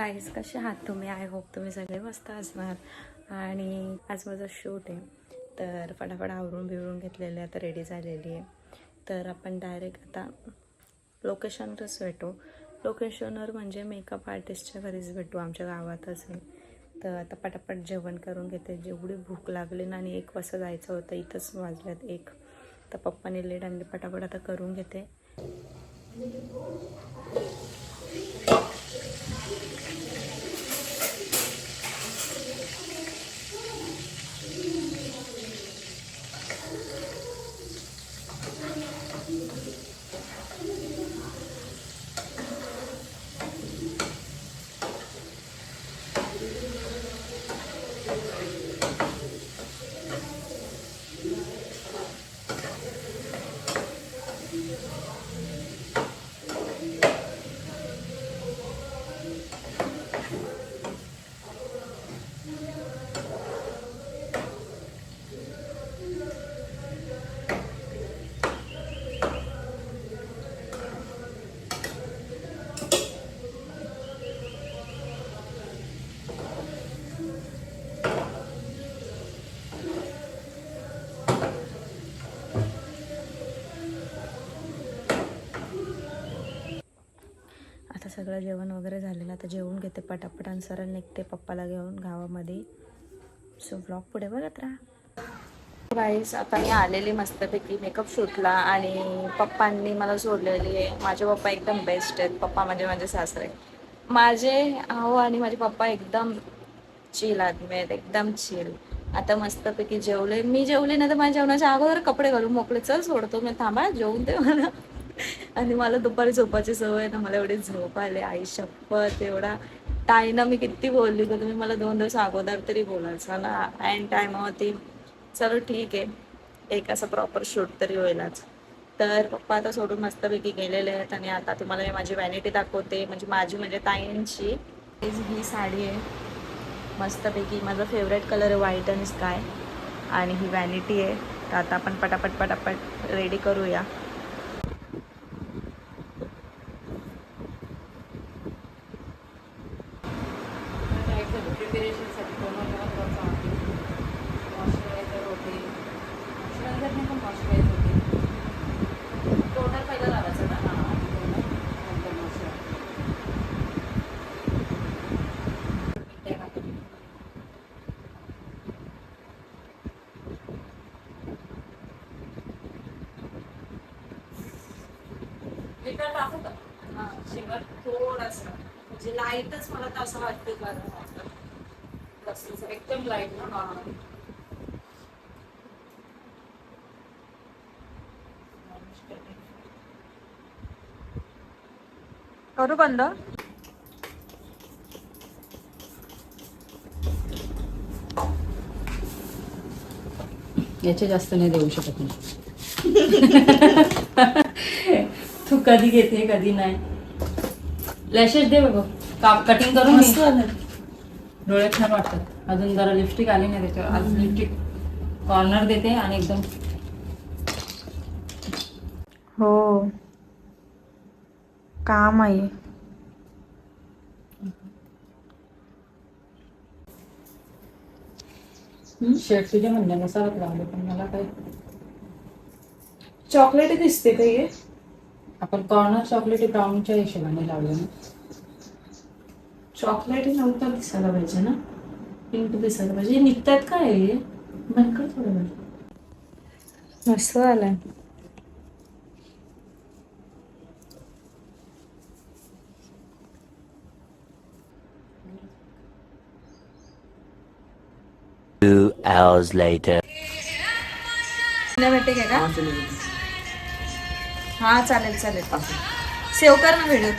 Guys, कसे आहात तुम्ही? आय होप तुम्ही सगळे मस्त असणार. आणि आज माझं शूट आहे, तर फटाफट आवरून बिवरून घेतलेले आहे, आता रेडी झालेली आहे. तर आपण डायरेक्ट आता लोकेशनवरच भेटू. लोकेशनवर म्हणजे मेकअप आर्टिस्टच्या घरीच भेटू, आमच्या गावातच आहे. तर आता पटापट जेवण करून घेते, जेवढी भूक लागली ना. आणि 1 वाजता जायचं होतं, इथंच वाजल्यात 1. तर पप्पाने लेट आणले, पटापट आता करून घेते. आता सगळं जेवण वगैरे झालेलं, आता जेवून घेते पटापट आणि सरळ निघते पप्पाला घेऊन गावामध्ये. सो ब्लॉग पुढे बघत राहा. गाईस, आता मी आलेली मस्तपैकी मेकअप शूटला आणि पप्पांनी मला सोडलेली आहे. माझे पप्पा एकदम बेस्ट आहेत. पप्पा म्हणजे माझे सासरे, माझे आहो आणि माझे पप्पा एकदम चिल आदमी आहेत, एकदम चिल. आता मस्तपैकी जेवले, मी जेवले नाही तर माझ्या जेवणाच्या अगोदर कपडे घालून मोकळे, चल सोडतो मी, थांबा जेवून दे मला. आणि मला दुपारी झोपायची सवय ना, मला एवढी झोप आले, आई शपथ. एवढा टाईम मी किती बोलली तर तुम्ही मला 2 दिवस अगोदर तरी बोलायचं ना, ऐन टायमावरती. चलो ठीक आहे, एक असं प्रॉपर शूट तरी होईलच. तर पप्पा आता सोडून मस्तपैकी गेलेले आहेत. आणि आता तुम्हाला मी माझी व्हॅनिटी दाखवते, माझी म्हणजे ताईंची. ही साडी आहे मस्तपैकी, माझा फेवरेट कलर आहे व्हाईट आणि स्काय. आणि ही व्हॅनिटी आहे. तर आता आपण पटापट रेडी करूया. शिवर थोडंसं म्हणजे लाईटच, मला तर असं वाटतं बरं एकदम लाईट ना. करू बंद. याचे जास्त नाही देऊ शकत मी. तू कधी घेते कधी नाही. लॅशेस दे बघ, कटिंग करून डोळे छान वाटतात. अजून जरा लिपस्टिक आली नाही त्याच्यावर, आज लिपस्टिक कॉर्नर देते आणि एकदम. हो, काम आहे. शर्ट तुझ्या म्हणण्यानुसारच लावले, पण मला काय चॉकलेट दिसते का हे? आपण कॉर्नर चॉकलेटी ब्राऊनच्या हिशोबाने लावलं ना. चॉकलेट नव्हतं दिसायला पाहिजे ना, पिंक दिसायला पाहिजे. निघतात काय हे? भयंकर थोडं मस्त आलंय. Two hours later. भेटे का? हा चालेल. सेव कर ना व्हिडिओ.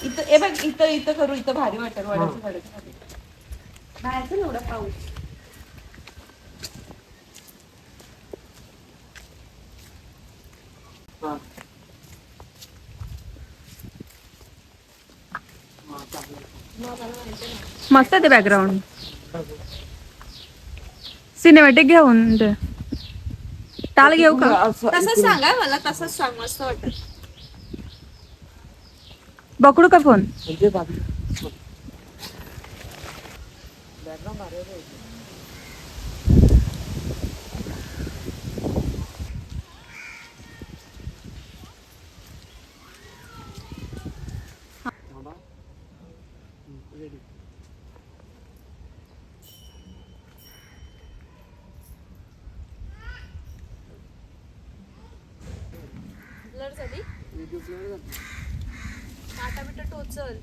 इथं बघ, इथं करू, इथं भारी वाटेल. बाहेरचं एवढा पाऊस. मस्त ते बॅकग्राऊंड सिनेमॅटिक घेऊन दे. टाळ घेऊ का? तसंच सांगा मला, तसंच सांग, मस्त वाटत. पकडू का फोन? टाटा बिटा टोचल.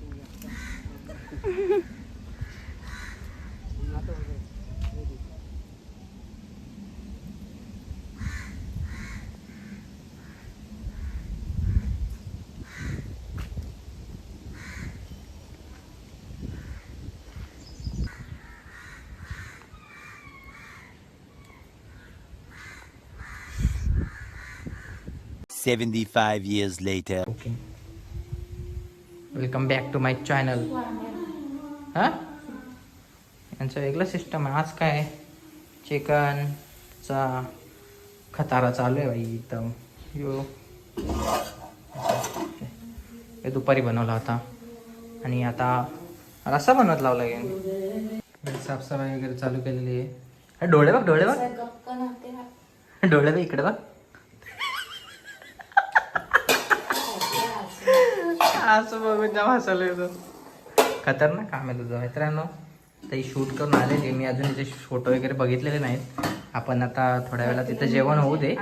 $75 years later. Okay, welcome back to my channel. हां, यांचं वेगळं सिस्टम आहे. आज काय चिकनचा खतारा चालू आहे बाई एकदम. हे दुपारी बनवला होता आणि आता रस्सा बनवत लावला गेला. साफसफाई वगैरे चालू केलेली आहे. डोळे बघ, डोळे बघ, डोळे बघ इकडे बघ. असं बघून जाम हसायला येतो. खतरनाक काम आहे तुझं मित्रांनो. ते शूट करून आलेले मी, अजून त्याचे फोटो वगैरे बघितलेले नाहीत. आपण आता थोड्या वेळा तिथं जेवण होऊ दे.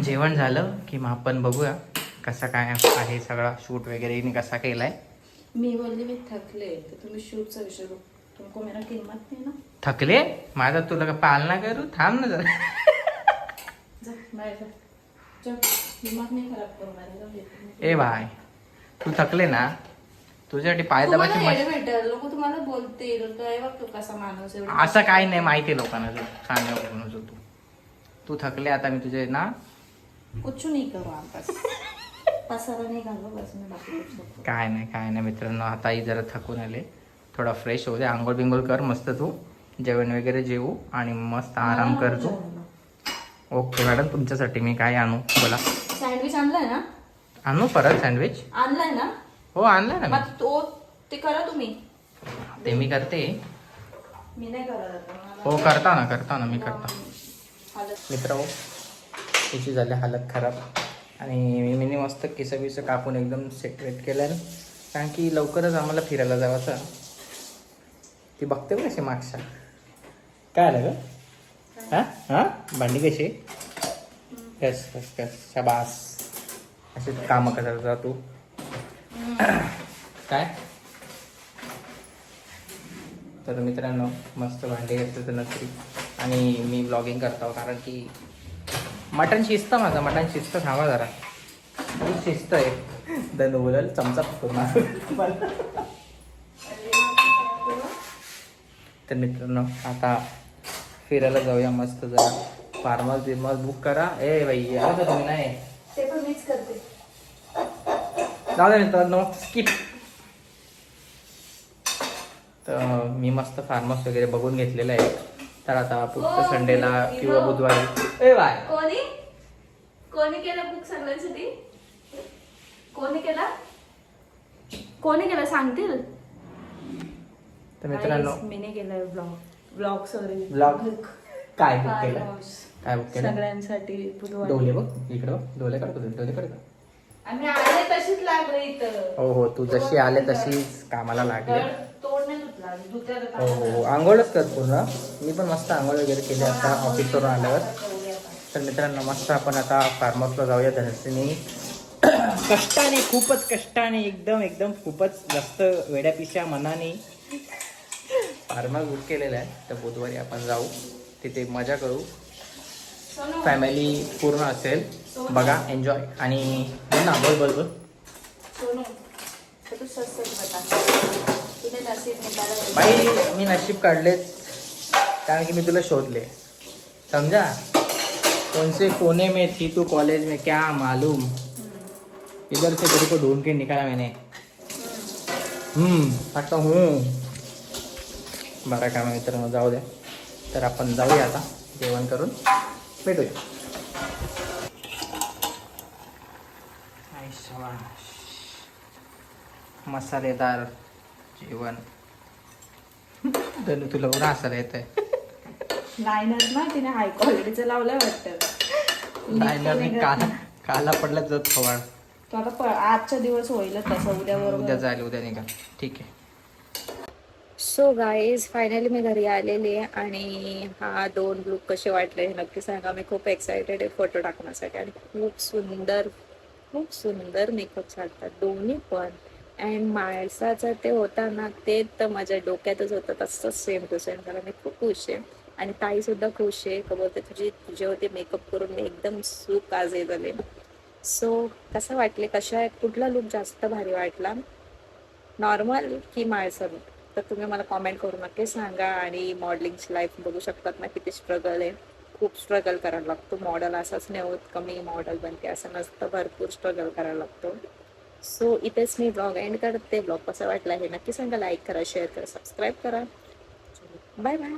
जेवण झालं की मग आपण बघूया कसा काय आहे सगळा शूट वगैरे मी कसा केलाय. मी बोलली मी थकले, तर तुम्ही शूटचा विषय बघ. तुमको मेरा किंमत नाही ना. थकले माझा, तुला का पालना करू? थांब ना जरा. जा बाहेर जा. जा, दिमाग नाही खराब करू माझा. ए बाय, तू थकले ना, तुझ्यासाठी पाय दाबाची भेटेल लोक तुम्हाला बोलतील काय बघ तू कसा माणूस आहे. असं काही नाही, माहिती लोकांना तू सांगा. तू थकले आता मी तुझे ना कुछ नाही करू आपस. पसारा नाही घालू बस. मी बाकी काय नाही मित्रांनो. आताही जरा थकून आले, थोडा फ्रेश होऊ दे. आंघोळ बिंघोळ कर मस्त, तू जेवण वगैरे जेवू आणि मस्त आराम कर तू. ओके मॅडम, तुमच्यासाठी मी काय आणू बोला. सँडविच आणलाय ना? आणू परत सँडविच? आणलाय ना? हो आणलाय ना मी. मग तो ते करा तुम्ही. ते मी करते. मी नाही करत. हो करता ना मी करता. मित्र हो, तिची झाली हालत खराब आणि मी मस्त केस बिस कापून एकदम सेटरेट केलं, कारण की लवकरच आम्हाला फिरायला जायचं. ती बघते बघ अशी मागच्या. काय आलं ग? हां हां, भांडी कशी? कस कस कस शाबास. असे कामं करायला जा तू. काय तर मित्रांनो, मस्त भांडी घातलं तर नक्की. आणि मी ब्लॉगिंग करतो कारण की मटण शिजतं माझं. मटण शिजतं, थांबा जरा. शिजतं आहे. दन बोलल चमचा पकडून. तर मित्रांनो, आता फिरायला जाऊया मस्त. जरा फार्मस बिर्मस बुक करा. ए बाई आलं तर तुम्ही नाही? ते पण मीच करते. जाऊ दे मित्रांनो, स्किप. तर मी मस्त फार्मस वगैरे बघून घेतलेलं आहे. तर आता पुढच्या संडेला किंवा बुधवारी. ए बाय, कोणी केलं बुक सगळ्यांसाठी? कोणी केलं सांगतील? तर मित्रांनो, मी नाही केलंय ब्लॉग सॉरी ब्लॉग काय बुक केलं? काय बुक केलं? सगळ्यांसाठी बुधवारी. डोले बघ इकडं, डोले काढतो, डोले काढतो. आम्ही आले तशीच लागले इथं. हो तू जशी आले तशीच कामाला लागले. तोड नाही धुतला, धुत्यात हो आंघोळच कर पूर्ण. मी पण मस्त आंघोळ वगैरे केली आता ऑफिसवरून आल्यावर. तर मित्रांनो, मस्त आपण आता फार्म हाऊसला जाऊया धनश्रीने. कष्टाने, खूपच कष्टाने, एकदम खूपच जास्त वेड्यापिशा मनाने फार्म हाऊस बुक केलेलं आहे. तर बुधवारी आपण जाऊ, तिथे मजा करू. फॅमिली पूर्ण असेल, बघा, एन्जॉय. आणि बोल ना, बोल बोल बोल. भाई मी नशीब काढलेत, कारण की मी तुला शोधले. समजा, कौन से कोने में थी तू कॉलेज में क्या मालूम, इधर से तेरे को ढूंढ के निकाला मैंने. आता बरं का मित्रांनो, जाऊ द्या. तर आपण जाऊया आता जेवण करून. भेटूया. शाबास. मसालेदार जेवण. धनु तुला पण हसायला येत आहे. लायनर ना तिने हाय क्वालिटीचं लावलं वाटतं. लायनरने काला पडला जत खवाळ. तो आता आजचा दिवस होईल तसं, उद्या उद्या बरोबर. जायला, उद्या निघा. ठीक आहे. सो गाईज फायनली मी घरी आलेली आहे आणि हा 2 लुक कसे वाटले हे नक्की सांगा. मी खूप एक्सायटेड आहे फोटो टाकण्यासाठी आणि खूप सुंदर मेकअप चालतात दोन्ही पण. अँड माणसाचं ते होता ना, ते तर माझ्या डोक्यातच होतं तसंच सेम टू सेम झालं. मी खूप खुश आहे आणि ताईसुद्धा खुश आहे. का बोलते तुझे होते मेकअप करून मी एकदम सूक आज हे झाले. सो कसं वाटले, कशा आहेत, कुठला लुक जास्त भारी वाटला, नॉर्मल की माळसा लुक, तर तुम्ही मला कॉमेंट करून नक्की सांगा. आणि मॉडेलिंगची लाईफ बघू शकतात ना किती स्ट्रगल आहे. खूप स्ट्रगल करायला लागतो. मॉडेल असाच नाही होत कमी मॉडेल बनते असं नसतं, भरपूर स्ट्रगल करायला लागतो. सो इथेच मी ब्लॉग एंड करते. ब्लॉग कसा वाटला हे नक्की सांगा. लाईक करा, शेअर करा, सबस्क्राईब करा. Bye bye.